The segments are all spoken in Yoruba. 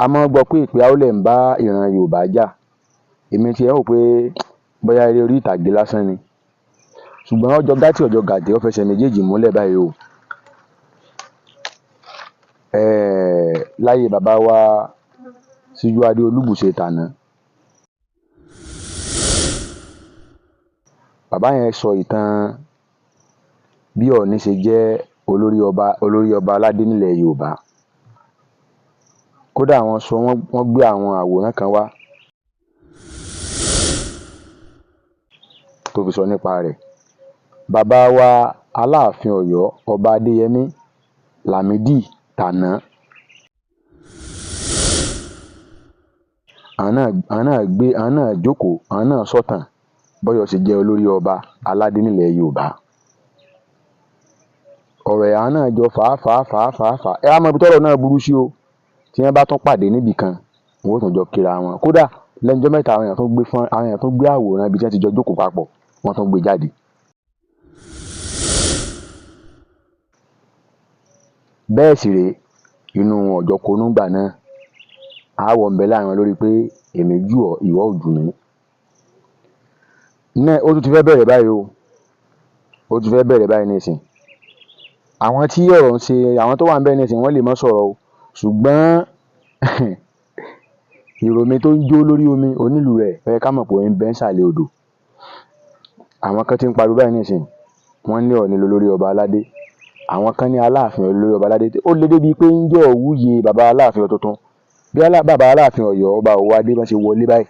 a máa gbọ́ pé ìpè Aólẹ̀ ń bá ìran Yorùbá jà èmi ti ẹ̀ rò pé bóyá eré orí ìtàgé lásán ni ṣùgbọ́n ọjọ́ gàtí ọjọ́ gàdé ó fẹsẹ̀ méjèèjì múlẹ̀ báyìí o. Láyé bàbá wa Síjúwadé Olúbùṣe tàná bàbá yẹn sọ ìtàn bí Ọọ̀ni ṣe jẹ́ olórí ọba aládé nílẹ̀ Yorùbá. Kódà wọ́n gbé àwọn àwòrán kan wá tó fi sọ nípa rẹ̀. Bàbá wa Aláàfin Ọ̀yọ́ ọba Adéyẹmí Lámídì tàná àwọn náà jókòó àwọn náà sọ̀tàn bọ́yọ̀ ṣe jẹ́ olórí ọba aládé nílẹ̀ Yorùbá. Ọ̀rọ̀ ẹ̀ àwọn náà jọ fà ẹ á mọ ibi tọ́rọ̀ náà burú sí o. Tí wọ́n bá tún pàdé níbì kan wọn ó tún jọ kíra wọn. Kódà lẹ́nujọ́ mẹ́ta àwọn èèyàn tó gbé àwòrán ibi tí wọ́n ti jọ jókòó papọ̀ wọ́n tún gbé jáde. Bẹ́ẹ̀ sì rèé inú ọ̀jọ̀ konú gbà náà aáwọ̀ ń bẹ láàrin wọn lórí pé èmi jù ọ́ ìwọ ò jù mí. Ó tún ti fẹ́ bẹ̀rẹ̀ báyìí o. Ó ti fẹ́ bẹ̀rẹ̀ báyìí nísìn. Àwọn tí ọ̀rọ̀ ń ṣe àwọn tó wà ń bẹ̀ nísìn wọ́n lè má sọ̀rọ̀ o ṣùgbọ́n ìròmí tó ń jó lórí omi onílù rẹ̀ fẹ́ ká mọ̀ pé ó ń bẹ ńsàlẹ̀ odò. Àwọn kan ti ń pariwo báyìí nísìn wọ́n ní Ọọ̀ni lolórí ọba aládé. Àwọn kan ní Aláàfin olórí ọba aládé. Ó le débi pé ń jẹ́ òwúyè bàbá Aláàfin tuntun bí bàbá Aláàfin Ọ̀yọ́ ọba Òwòadé bá ṣe wọlé báyìí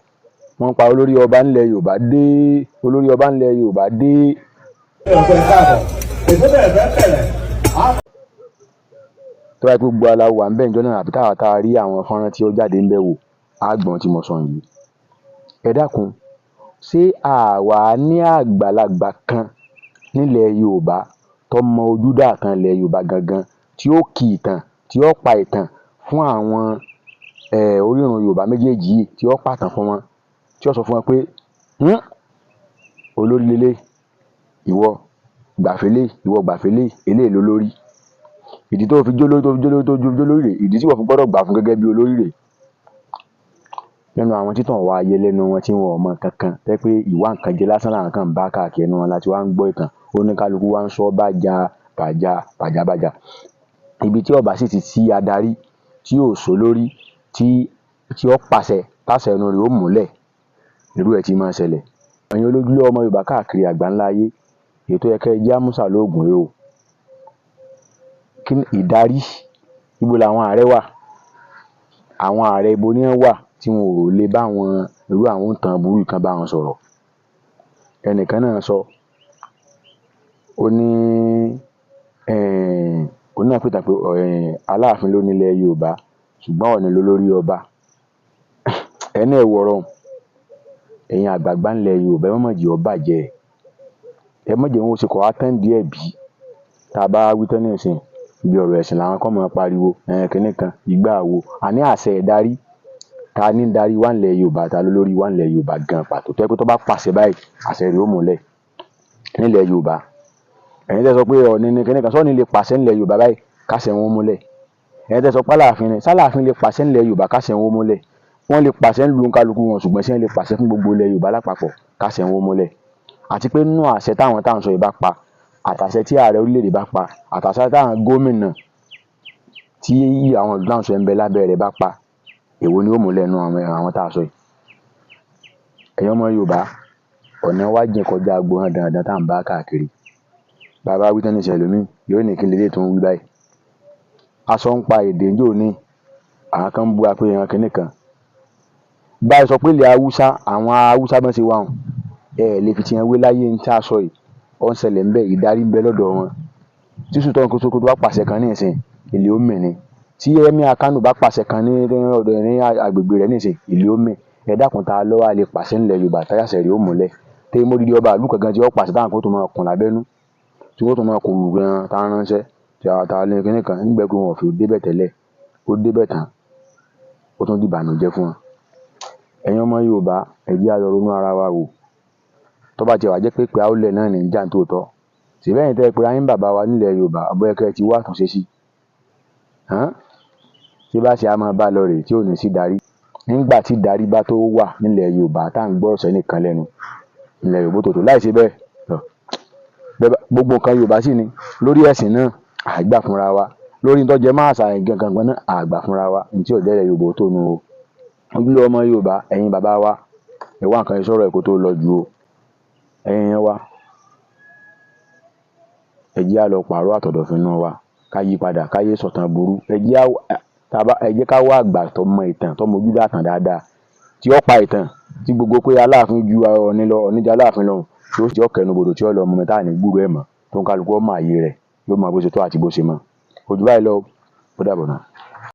wọ́n pa olórí ọba ńlẹ̀ Yorùbá dé olórí ọba ńlẹ̀ Yorùbá dé. Tó bá yẹ pé gbogbo aláwọ̀ wà ń bẹ̀ ńjọ́ náà àbí tá a rí àwọn fọ́nrán tí ó jáde ń bẹ̀ wò àgbọ̀n tí mo sọ yìí. Ẹ dákun ṣé àwa ní àgbàlagbà kan nílẹ̀ Yorùbá tó mọ ojúdá kan ilẹ̀ Yorùbá gangan tí ó kì ìtàn tí ó pa ìtàn fún àwọn orírun Yorùbá méjèèjì yìí tí ó pàtàn fún wọn tí ó sọ fún wọn pé olórí lélẹ̀ ìwọ gbàfẹ́lẹ̀ ìwọ gbàfẹ́lẹ̀ eléyìí lólórí. Ìdí tó fi jólórí rẹ̀ ìdí tí wọ́n fi gbọ́dọ̀ gbà fún gẹ́gẹ́ bí olórí rẹ̀. Lẹ́nu àwọn títàn wá ayé lẹ́nu wọn tí wọn ò mọ kankan tẹ́ pé ìwà nǹkan jẹ lásán làwọn kan bá káàkiri ẹnu wọn láti wá ń gbọ́ ìtàn oníkálukú wá ń sọ bàjá. Ibi tí ọba sì ti sí adarí tí ò sọ lórí tí ó pàṣẹ táṣẹ ẹnu rẹ̀ ó múlẹ̀ irú ẹ̀ tí máa ṣẹlẹ̀. Ẹ̀yin olójúlé ọmọ Yorùbá káàkiri àgbáńlá ayé ètò ẹ̀kẹ́ jẹ́ àmúṣà lóògùn rẹ̀ o. Kí ìdarí ibo làwọn ààrẹ wà àwọn ààrẹ ibo ni wọ́n wà tí wọn ò lè bá wọn irú àwọn nǹkan burú kan bá wọn sọ̀rọ̀. Ẹnìkan náà sọ ó ní òun náà pètà pé Aláàfin ló nílẹ̀ Yorùbá ṣùgbọ́n Ọọ̀ni lolórí ọba. Ẹni ẹ̀ wọ̀rọ̀ ẹ̀yin àgbààgbà ńlẹ̀ Yorùbá ẹ má jẹ́ ó bàjẹ́ ẹ má jẹ́ wọn ó ṣe kọ́ àtẹ́ǹdì ẹ̀ bí tá a bá wí tán nísìn ibi ọ̀rọ̀ ẹ̀sìn làwọn kan máa pariwo kínní kan ìgbà wo àní àṣẹ ìdarí ta ní darí wà ńlẹ̀ Yorùbá ta lólórí wà ńlẹ̀ Yorùbá gan pàtó tó yẹ pé tó bá pàṣẹ báyìí àṣẹ rẹ̀ ó múlẹ̀ nílẹ̀ Yorùbá. Ẹ̀yin tẹ́ sọ pé Ọọ̀ni ní kínní kan sọ́ọ̀ni lè pàṣẹ ńlẹ̀ Yorùbá báyìí káṣẹ wọn múlẹ̀. Ẹ̀yin tẹ́ sọ pé Aláàfin ni sálàáfin lè pàṣẹ ńlẹ̀ Yorùbá káṣẹ wọn múlẹ̀. Wọ́n lè pàṣẹ ńlu kálukú wọn ṣùgbọ́n sí wọ́n lè pàṣẹ fún gbogbo ilẹ̀ Yorùbá lápapọ̀ káṣẹ wọn múlẹ̀. Àti pé nínú àṣẹ táwọn sọ yìí bá pa àtàṣẹ tí ààrẹ orílẹ̀-èdè bá pa àtàṣẹ táwọn gómìnà tí àwọn ìlú táwọn sọ ń bẹ lábẹ́ rẹ̀ bá pa èwo ni ó múlẹ̀ nínú àwọn tá a sọ yìí. Ẹ̀yin ọmọ Yorùbá ọ̀nà wa jìn kọjá gbọ́n dandan tá à ń bá káàkiri. Bàbá wí tán ní ìṣẹ̀lómi yóò ní kí lélẹ̀ tó ń wí báyìí. Aṣọ ń pa èdè ńjọ́ ní àwọn kan ń bú apé ẹran kínní kan. Báyìí sọ pé ilẹ̀ Haúsá àwọn Haúsá bá ṣe wà hàn lè fi tiwọn wé láyé ní tí a sọ yìí ó ń ṣẹlẹ̀ ńbẹ̀ ìdarí ń bẹ lọ́dọ̀ wọn. Tí Sultan Sokoto bá pàṣẹ kan ní ìsìn ìlú ó mì ni. Tí Emir Kano bá pàṣẹ kan ní agbègbè rẹ̀ ní ìsìn ìlú ó mì. Ẹ dákun ta ló wá lè pàṣẹ ńlẹ̀ Yorùbá táyàṣẹ rẹ̀ ó múlẹ̀. Tẹ́ mo dídí ọba ìlú kankan tí ó pàṣẹ táwọn kan tó máa kùn lábẹ́nú tí wọ́n tó máa kùn gan tá ránṣẹ́ tí ta lè kínní kan nígbà pé wọn ò fi débẹ̀ tẹ́lẹ̀ ó débẹ̀ tán ó tún di ìbànújẹ́ fún wọn. Ẹ̀yin ọmọ Yorùbá ẹ jẹ́ á lọ ronú ara wa wò. Tó bá ti wá jẹ́ pé Aólẹ̀ náà ní ń jà ń tòótọ́ ṣèbẹ́yìn tẹ́ pé ayé ń bàbá wa nílẹ̀ Yorùbá ọ̀bọ̀yẹ̀kẹ́ ti wá àtúnṣe sí. ṣé bá ṣe á máa bá lọ rèé tí ò ní sí darí nígbà tí darí bá tó wà nílẹ̀ Yorùbá tá à ń gbọ́rọ̀ sẹ́nìkan lẹ́nu ilẹ̀ Yorùbá tòótọ́ láì ṣe bẹ́ẹ̀ gbogbo nǹkan Yorùbá sì ni lórí ẹ̀sìn náà àgbà fúnra wa lórí tó jẹ máa ṣà gangan náà àgbà fúnra wa ní tí ò jẹ́ ilẹ̀ Yorùbá tó nu o ojúlówó ọmọ Yorùbá ẹ̀yin bàbá wa ẹ wá nǹkan ìṣòro ẹ̀ kó tó lọ ju o ẹ̀yin yẹn wa ẹ jẹ́ á lọ pààrọ̀ àtọ̀dọ̀fín náà wa ká yí padà ká yé sọ̀tàn burú ẹ jẹ́ ká wá àgbà tó mọ ìtàn tó mojú dàtàn dáadáa tí ó pa ìtàn tí gbogbo pé Aláàfin ju Ọọ̀ni lọ Ọọ̀ni jẹ Aláàfin lọ tí ó sì jọ kẹnubodò tí ó lọ mọ mẹ́ta ní gbúrú ẹ̀ mọ́ tó ń kálukú ọmọ ààyè rẹ̀ yóò mọ bó ṣe tó àti bó ṣe mọ́ ojú báyìí lọ ó dàbọ̀ náà.